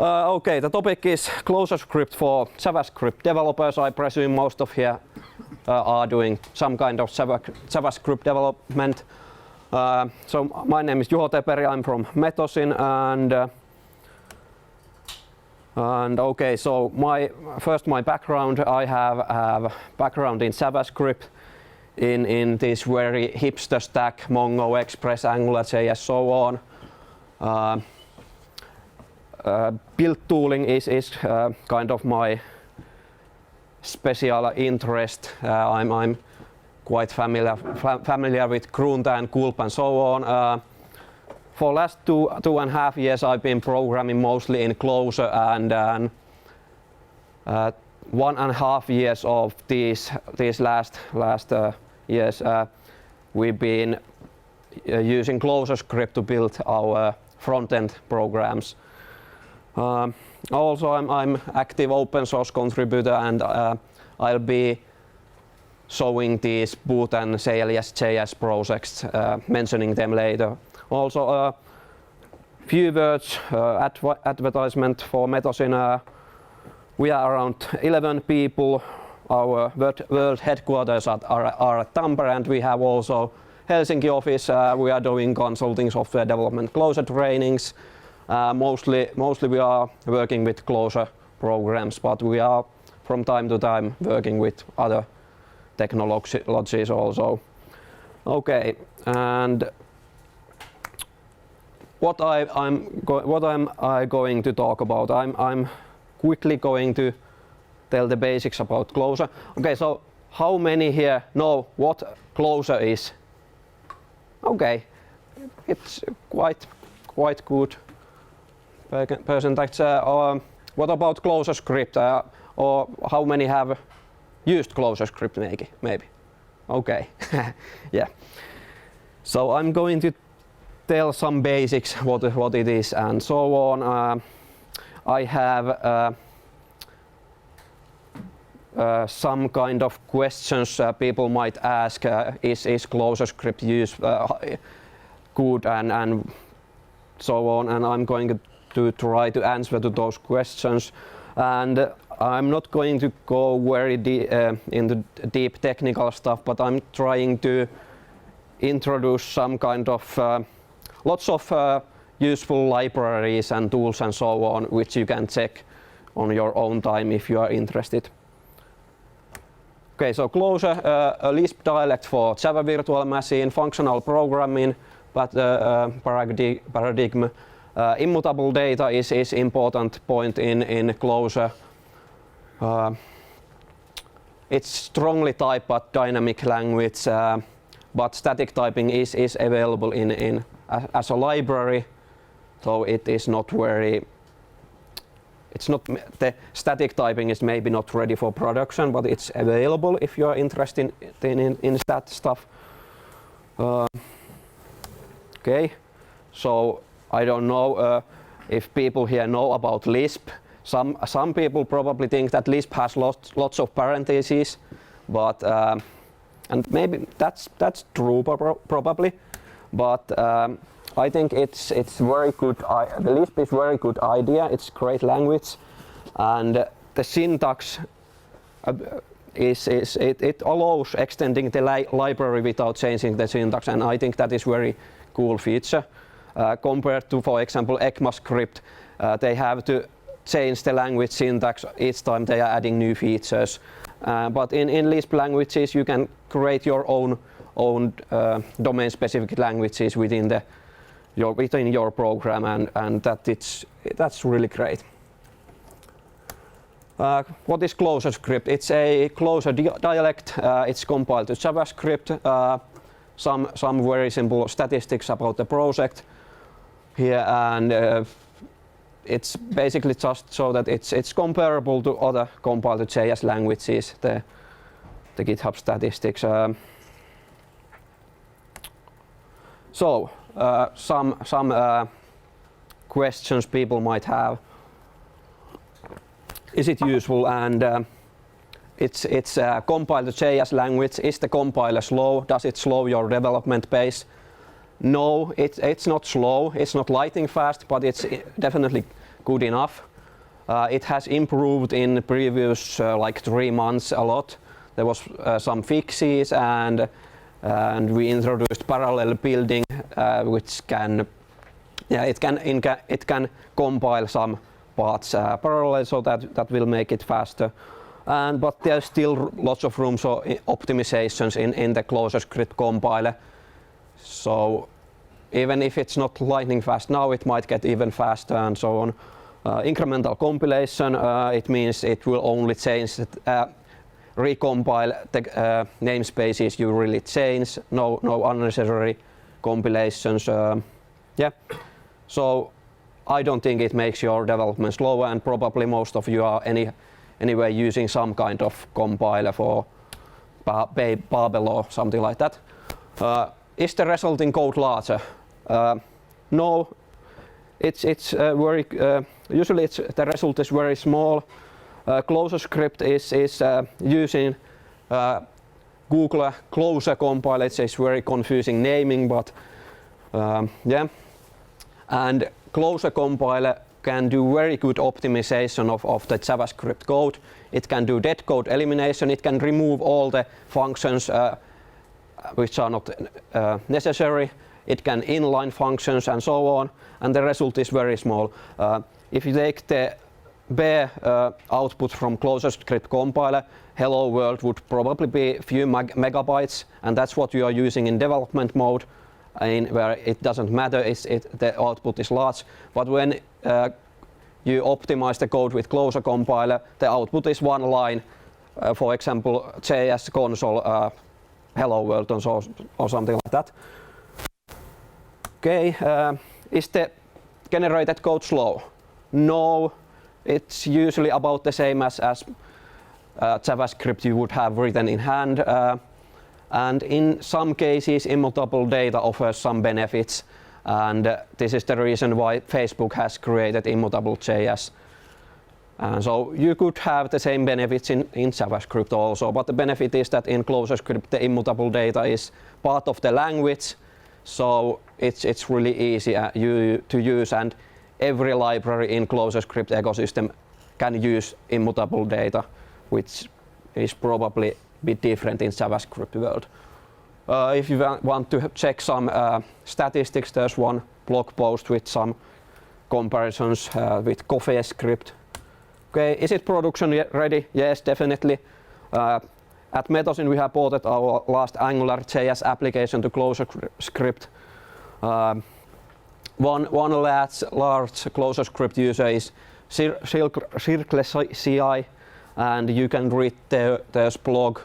Okay, the topic is ClojureScript for JavaScript developers. I presume most of here are doing some kind of JavaScript development. So my name is Juho Teperi. I'm from Metosin, and okay, so my background. I have background in JavaScript, in this very hipster stack, Mongo, Express, AngularJS, so on. Build tooling is kind of my special interest. I'm quite familiar with Grunt and Gulp and so on. For last two and a half years I've been programming mostly in Clojure, and 1.5 years of these last years we've been using ClojureScript to build our front-end programs. Also I'm active open source contributor, and I'll be showing these Boot and CLS.js projects, mentioning them later. Also a few words advertisement for Metosin. We are around 11 people. Our world headquarters are at Tampere, and we have also Helsinki office. We are doing consulting, software development, Clojure trainings. Mostly we are working with Clojure programs, but we are from time to time working with other technologies also. Okay, and what am I going to talk about? I'm quickly going to tell the basics about Clojure. Okay, so how many here know what Clojure is? Okay, it's quite good percentage. What about ClojureScript? Or how many have used ClojureScript maybe? Okay, yeah. So I'm going to tell some basics what it is and so on. I have some kind of questions people might ask. Is ClojureScript use good and so on, and I'm going to try to answer to those questions. And I'm not going to go very into deep technical stuff, but I'm trying to introduce some kind of lots of useful libraries and tools and so on, which you can check on your own time if you are interested. Okay, so Clojure, a Lisp dialect for Java virtual machine, functional programming, but paradigm. Immutable data is important point in Clojure. It's strongly typed but dynamic language, but static typing is available as a library, so it is not very. The static typing is maybe not ready for production, but it's available if you are interested in that stuff. Okay, so I don't know if people here know about Lisp. Some people probably think that Lisp has lots of parentheses, but and maybe that's true probably, but I think it's very good. The Lisp is very good idea. It's great language, and the syntax it allows extending the library without changing the syntax, and I think that is very cool feature. Compared to, for example, ECMAScript, they have to change the language syntax each time they are adding new features. But in Lisp languages, you can create your own domain-specific languages within your program, and that's really great. What is ClojureScript? It's a Clojure dialect. It's compiled to JavaScript. Some very simple statistics about the project here, and it's basically just so that it's comparable to other compiled to JS languages. The GitHub statistics. So some questions people might have. Is it useful? And it's compiled to JS language. Is the compiler slow? Does it slow your development pace? No, it's not slow. It's not lightning fast, but it's definitely good enough. It has improved in previous like 3 months a lot. There was some fixes and we introduced parallel building, which can, it can compile some parts parallel, so that will make it faster. But there's still lots of room for optimizations in the ClojureScript compiler. So even if it's not lightning fast now, it might get even faster and so on. Incremental compilation, it means it will only change recompile the namespaces you really change, no unnecessary compilations. So I don't think it makes your development slower, and probably most of you are anyway using some kind of compiler for Babel or something like that. Is the resulting code larger? No, it's very usually the result is very small. ClojureScript is using Google Clojure compiler. It's very confusing naming, but and Clojure compiler can do very good optimization of the JavaScript code. It can do dead code elimination. It can remove all the functions which are not necessary. It can inline functions and so on, and the result is very small. If you take the bare output from ClojureScript compiler, hello world would probably be a few megabytes, and that's what you are using in development mode, where it doesn't matter the output is large. But when you optimize the code with Clojure compiler, the output is one line, for example, JS console hello world or something like that. Okay, is the generated code slow? No, it's usually about the same as JavaScript you would have written in hand. And in some cases, immutable data offers some benefits, and this is the reason why Facebook has created immutable.js. So you could have the same benefits in JavaScript also, but the benefit is that in ClojureScript the immutable data is part of the language, so it's really easy to use, and every library in ClojureScript ecosystem can use immutable data, which is probably a bit different in JavaScript world. If you want to check some statistics, there's one blog post with some comparisons with CoffeeScript. Okay, is it production ready? Yes, definitely. At Metosin we have ported our last AngularJS application to ClojureScript. One large ClojureScript user is CircleCI, and you can read their blog.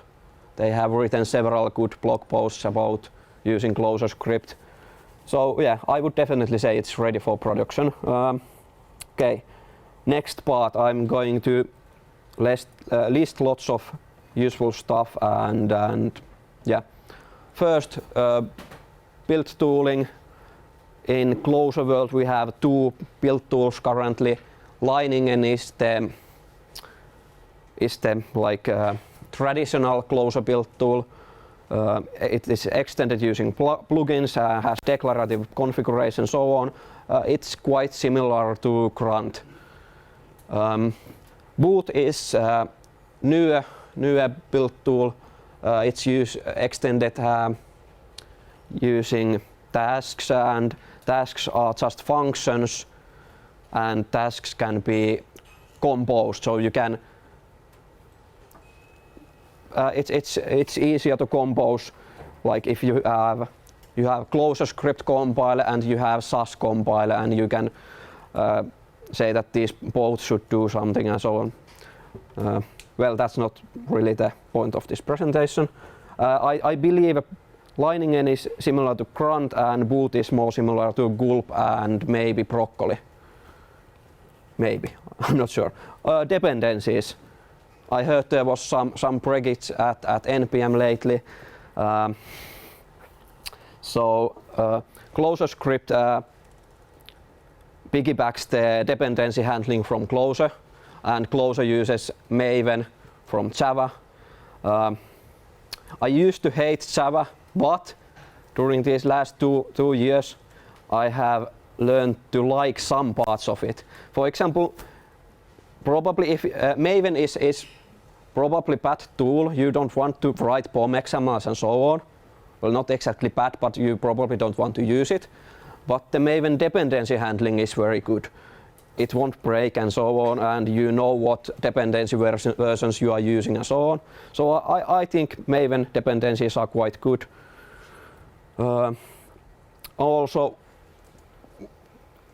They have written several good blog posts about using ClojureScript. So yeah, I would definitely say it's ready for production. Okay, next part I'm going to list lots of useful stuff and yeah. First, build tooling. In Clojure world we have 2 build tools currently. Leiningen is the like traditional Clojure build tool. It is extended using plugins, has declarative configuration, so on. It's quite similar to Grunt. Boot is newer build tool. It's extended using tasks, and tasks are just functions, and tasks can be composed, so you can it's easier to compose, like if you have ClojureScript compiler and you have SAS compiler, and you can say that these both should do something and so on. Well, that's not really the point of this presentation. I believe Leiningen is similar to Grunt, and Boot is more similar to Gulp and maybe Broccoli. Maybe, I'm not sure. Dependencies. I heard there was some breakage at NPM lately. ClojureScript piggybacks the dependency handling from Clojure, and Clojure uses Maven from Java. I used to hate Java, but during these last two years I have learned to like some parts of it. For example, probably if Maven is probably bad tool, you don't want to write POM XMLs and so on. Well, not exactly bad, but you probably don't want to use it. But the Maven dependency handling is very good. It won't break and so on, and you know what dependency versions you are using and so on. So I think Maven dependencies are quite good. Also,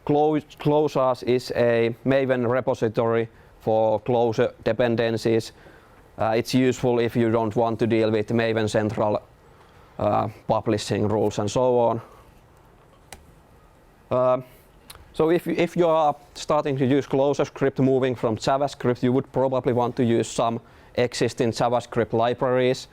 Clojure is a Maven repository for Clojure dependencies. It's useful if you don't want to deal with Maven central publishing rules and so on. So if you are starting to use ClojureScript moving from JavaScript, you would probably want to use some existing JavaScript libraries.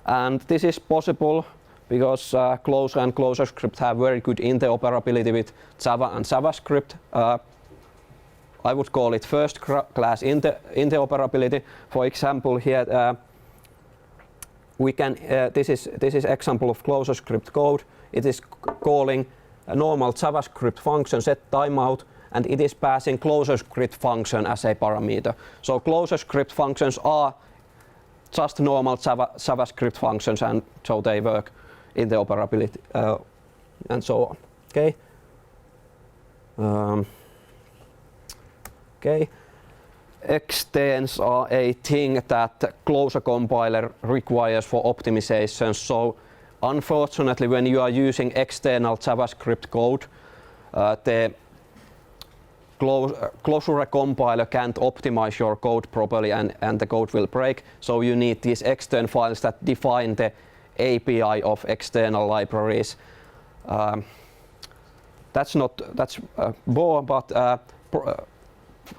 And this is possible because Clojure and ClojureScript have very good interoperability with Java and JavaScript. I would call it first class interoperability. For example, here we can this is example of ClojureScript code. It is calling a normal JavaScript function set timeout, and it is passing ClojureScript function as a parameter. So ClojureScript functions are just normal JavaScript functions, and so they work interoperability and so on. Okay. Okay. Extends are a thing that Clojure compiler requires for optimization. So unfortunately, when you are using external JavaScript code, the Clojure compiler can't optimize your code properly, and the code will break. So you need these external files that define the API of external libraries. That's bore, but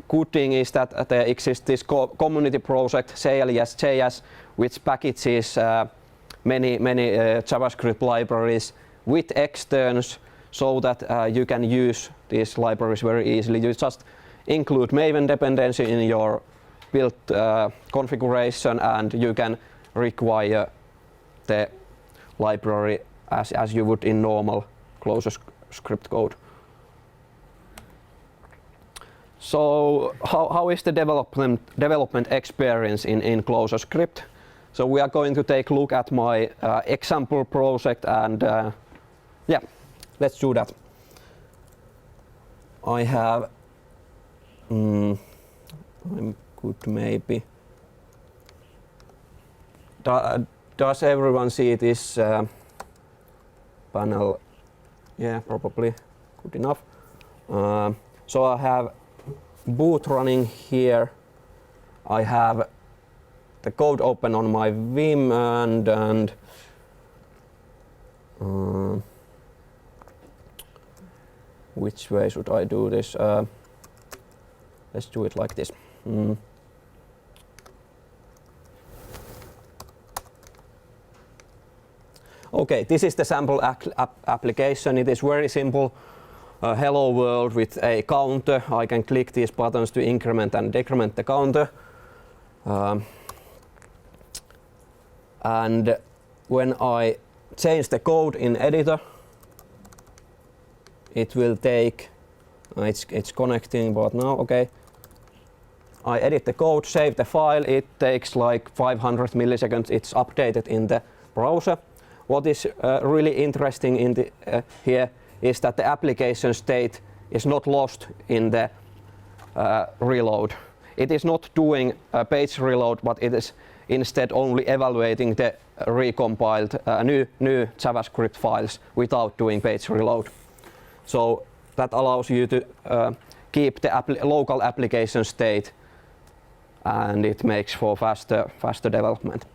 good thing is that there exists this community project CLS.js, which packages many JavaScript libraries with externs, so that you can use these libraries very easily. You just include Maven dependency in your build configuration, and you can require the library as you would in normal ClojureScript code. So how is the development experience in ClojureScript? So we are going to take a look at my example project, and yeah, let's do that. I have I'm good maybe. Does everyone see this panel? Yeah, probably good enough. So I have boot running here. I have the code open on my Vim, and which way should I do this? Let's do it like this. Okay, this is the sample application. It is very simple. Hello world with a counter. I can click these buttons to increment and decrement the counter. And when I change the code in editor, it will take, it's connecting, but now, okay. I edit the code, save the file. It takes like 500 milliseconds. It's updated in the browser. What is really interesting in the, here is that the application state is not lost in the reload. It is not doing a page reload, but it is instead only evaluating the recompiled new JavaScript files without doing page reload. So that allows you to keep the local application state, and it makes for faster development.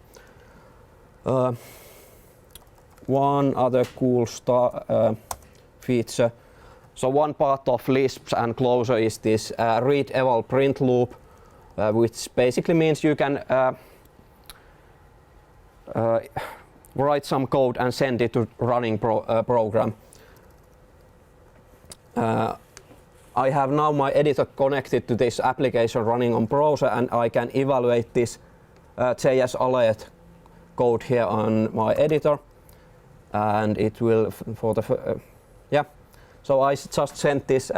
One other cool feature. So one part of Lisp and Clojure is this read eval print loop, which basically means you can write some code and send it to running program. I have now my editor connected to this application running on browser, and I can evaluate this JS alert code here on my editor, and it will for the yeah. So I just sent this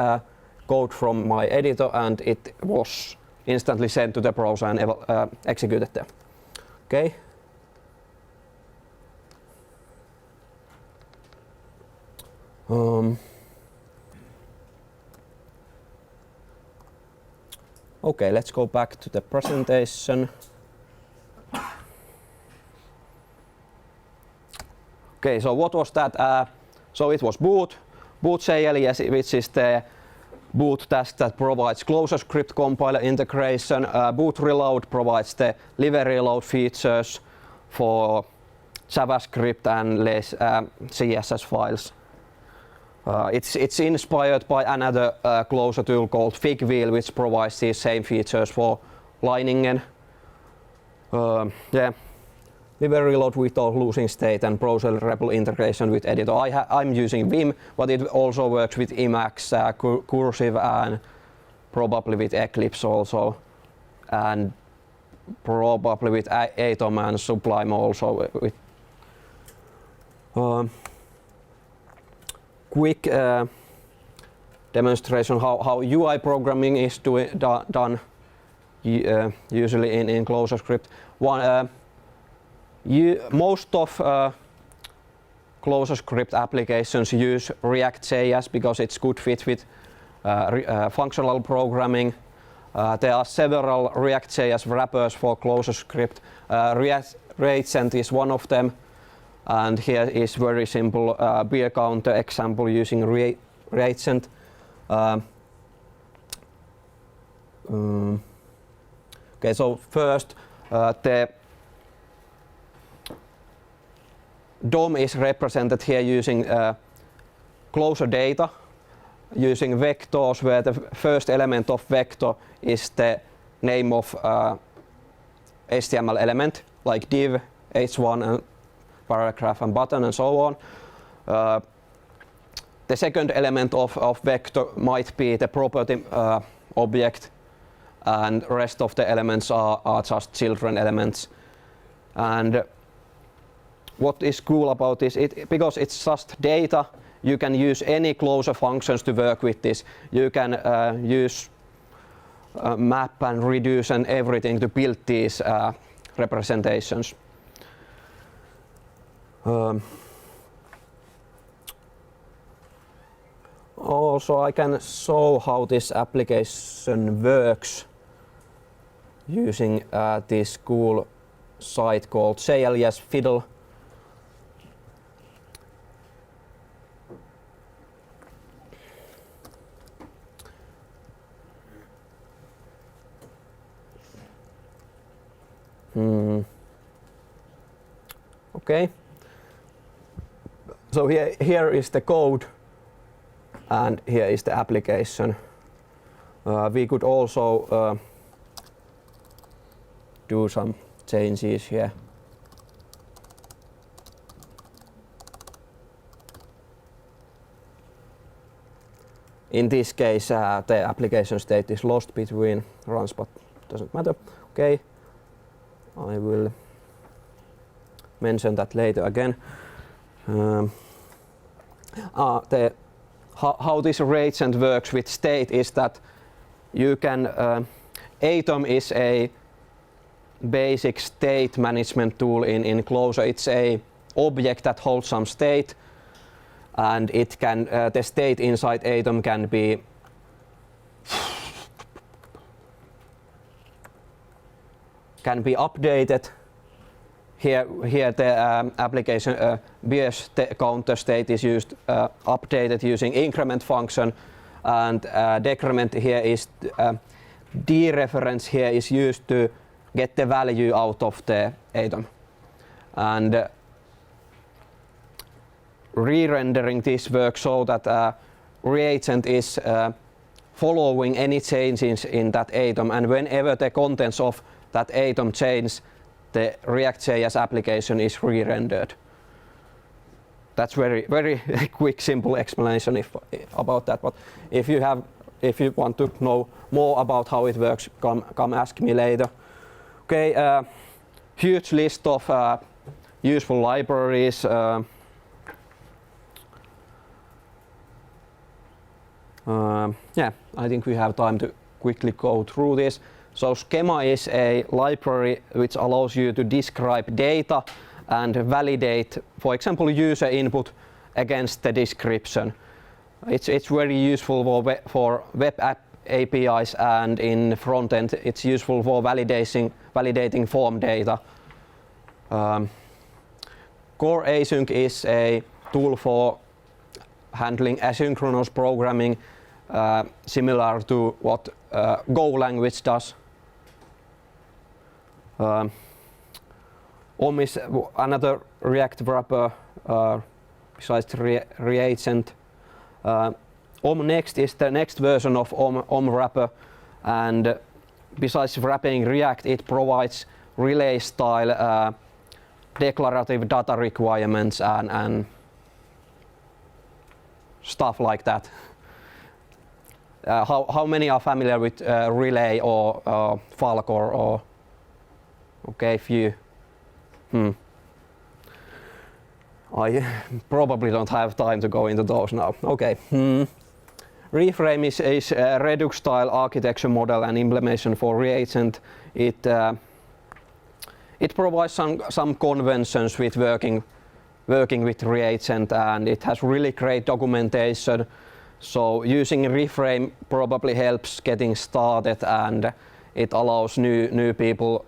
code from my editor, and it was instantly sent to the browser and executed there. Okay. Okay, let's go back to the presentation. Okay, so what was that? So it was boot.cl, which is the boot task that provides ClojureScript compiler integration. Boot reload provides the live reload features for JavaScript and less CSS files. It's inspired by another Clojure tool called Figwheel, which provides these same features for Leiningen. Yeah, live reload without losing state and browser REPL integration with editor. I'm using Vim, but it also works with Emacs, Cursive, and probably with Eclipse also, and probably with Atom and Sublime also. With quick demonstration how UI programming is done usually in ClojureScript. Most of ClojureScript applications use React.js because it's good fit with functional programming. There are several React.js wrappers for ClojureScript. Reagent is one of them. And here is very simple beer counter example using Reagent. Okay, so first the DOM is represented here using Clojure data, using vectors, where the first element of vector is the name of HTML element, like div, h1, and paragraph and button and so on. The second element of vector might be the property object, and rest of the elements are just children elements. And what is cool about this, because it's just data, you can use any Clojure functions to work with this. You can use map and reduce and everything to build these representations. Also, I can show how this application works using this cool site called JLS Fiddle. Okay. So here is the code, and here is the application. We could also do some changes here. In this case, the application state is lost between runs, but doesn't matter. Okay, I will mention that later again. How this reagent works with state is that you can Atom is a basic state management tool in Clojure. It's a object that holds some state, and it can the state inside Atom can be updated. Here the application beer counter state is used updated using increment function, and decrement here is dereference here is used to get the value out of the Atom. And re-rendering this works so that reagent is following any changes in that Atom, and whenever the contents of that Atom change, the React.js application is re-rendered. That's very quick, simple explanation about that. But if you want to know more about how it works, come ask me later. Okay, huge list of useful libraries. Yeah, I think we have time to quickly go through this. So schema is a library which allows you to describe data and validate, for example, user input against the description. It's very useful for web app APIs, and in front end it's useful for validating form data. Core Async is a tool for handling asynchronous programming, similar to what Go language does. OM is another React wrapper besides reagent. OM Next is the next version of OM wrapper, and besides wrapping React, it provides relay style declarative data requirements and stuff like that. How many are familiar with relay or Falcor or okay, few? I probably don't have time to go into those now. Okay. Reframe is a Redux style architecture model and implementation for reagent. It provides some conventions with working with reagent, and it has really great documentation. So using Reframe probably helps getting started, and it allows new people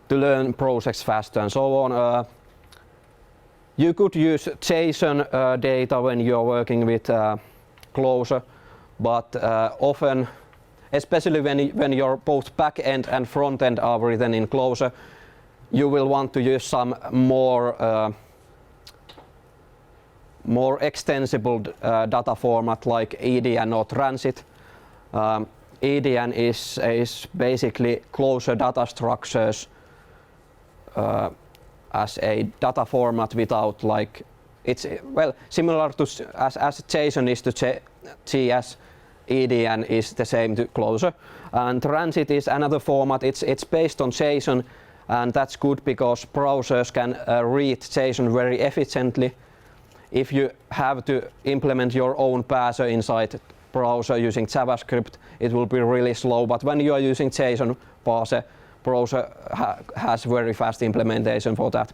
to learn projects faster and so on. You could use JSON data when you're working with Clojure, but often, especially when your both back-end and front-end are written in Clojure, you will want to use some more extensible data format like EDN or transit. EDN is basically Clojure data structures as a data format without, like, it's well similar to as JSON is to JS. EDN is the same to Clojure, and transit is another format. It's based on JSON, and that's good because browsers can read JSON very efficiently. If you have to implement your own parser inside browser using JavaScript, it will be really slow, but when you are using JSON parser, browser has very fast implementation for that.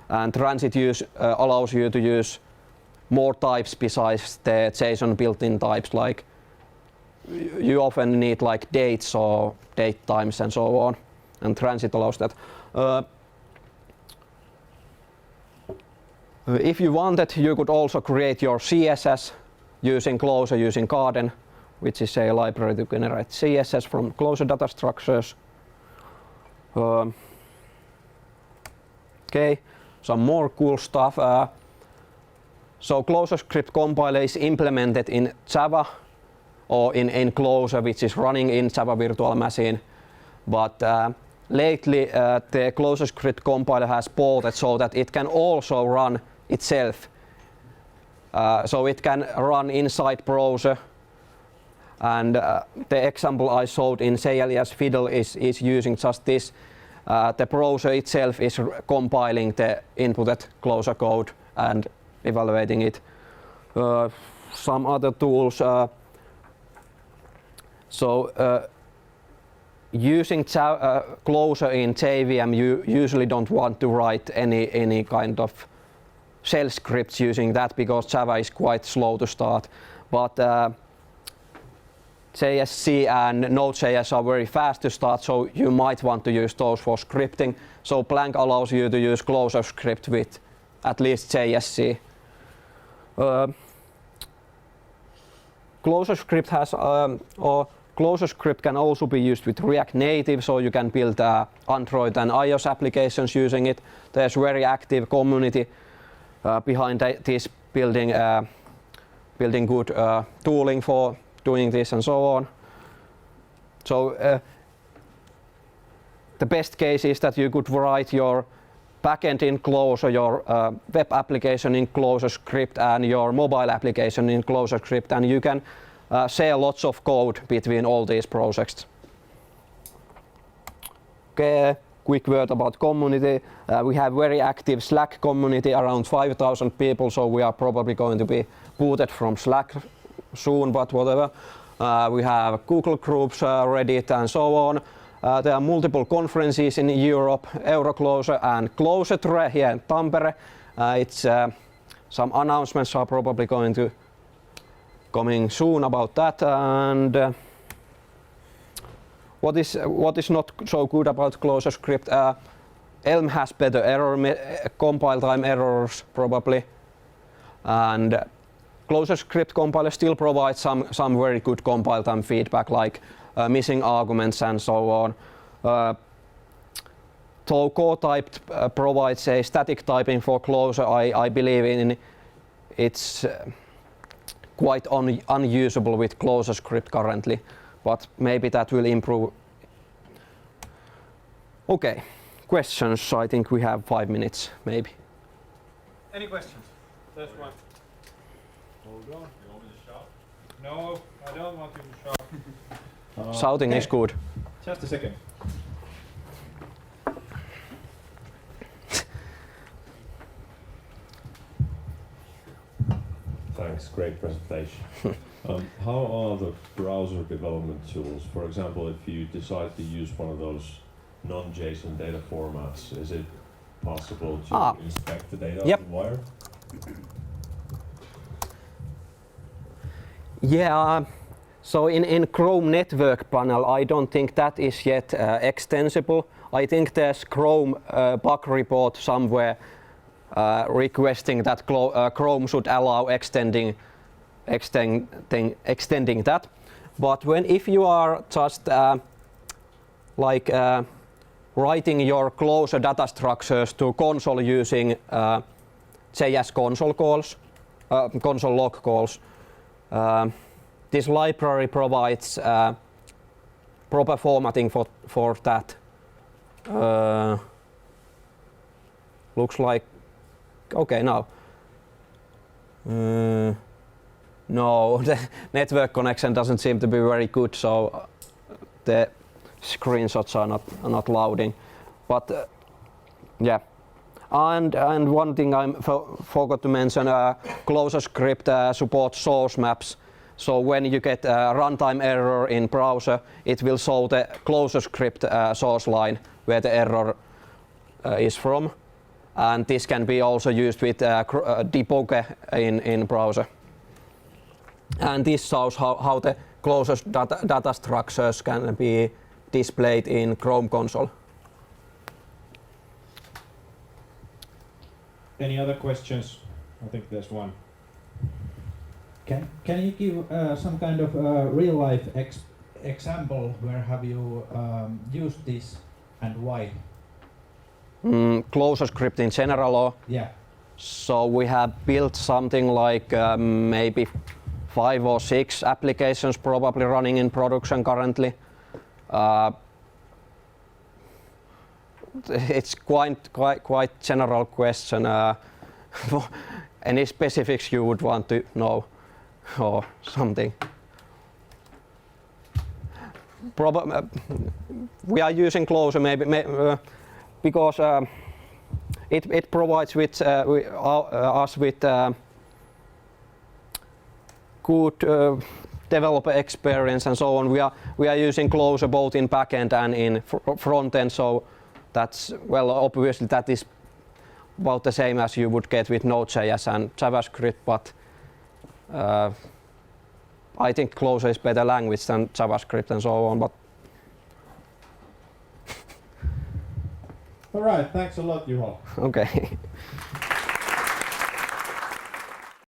And transit allows you to use more types besides the JSON built-in types, like you often need like dates or date times and so on, and transit allows that. If you wanted, you could also create your CSS using Clojure, using Garden, which is a library to generate CSS from Clojure data structures. Okay, some more cool stuff. So ClojureScript compiler is implemented in Java or in Clojure, which is running in Java virtual machine. But lately the ClojureScript compiler has ported so that it can also run itself. So it can run inside browser. And the example I showed in CLS Fiddle is using just this. The browser itself is compiling the inputted Clojure code and evaluating it. Some other tools. Using Clojure in JVM, you usually don't want to write any kind of shell scripts using that because Java is quite slow to start. But JSC and Node.js are very fast to start, so you might want to use those for scripting. So Blank allows you to use ClojureScript with at least JSC. ClojureScript has or ClojureScript can also be used with React Native, so you can build Android and iOS applications using it. There's very active community behind this, building good tooling for doing this and so on. So the best case is that you could write your backend in Clojure, your web application in ClojureScript, and your mobile application in ClojureScript, and you can share lots of code between all these projects. Okay, quick word about community. We have very active Slack community, around 5,000 people, so we are probably going to be booted from Slack soon, but whatever. We have Google Groups, Reddit, and so on. There are multiple conferences in Europe, Euroclosure and ClojureScript here in Tampere. Some announcements are probably coming soon about that. And what is not so good about ClojureScript? Elm has better compile time errors probably, and ClojureScript compiler still provides some very good compile time feedback, like missing arguments and so on. Though core type provides a static typing for Clojure, I believe in it's quite unusable with ClojureScript currently, but maybe that will improve. Okay, questions. I think we have 5 minutes, maybe. Any questions? There's one. Hold on. You want me to shout? No, I don't want you to shout. Shouting is good. Just a second. Thanks, great presentation. How are the browser development tools? For example, if you decide to use one of those non-JSON data formats, is it possible to inspect the data Yep. on the wire? Yeah, so in Chrome network panel, I don't think that is yet extensible. I think there's Chrome bug report somewhere requesting that Chrome should allow extending that. But if you are just writing your Clojure data structures to console using JS console calls, console log calls, this library provides proper formatting for that. Looks like okay now. No, the network connection doesn't seem to be very good, so the screenshots are not loading. But yeah, and one thing I forgot to mention: ClojureScript supports source maps. So when you get a runtime error in browser, it will show the ClojureScript source line where the error is from. And this can be also used with debugger in browser. And this shows how the Clojure's data structures can be displayed in Chrome console. Any other questions? I think there's one. Can you give some kind of real life example where have you used this and why? ClojureScript in general, or? Yeah. So we have built something like maybe 5 or 6 applications probably running in production currently. It's quite general question. Any specifics you would want to know or something? We are using Clojure maybe because it provides us with good developer experience and so on. We are using Clojure both in backend and in front end, so that's, well, obviously that is about the same as you would get with Node.js and JavaScript, but I think Clojure is better language than JavaScript and so on. But all right, thanks a lot, Juho. okay.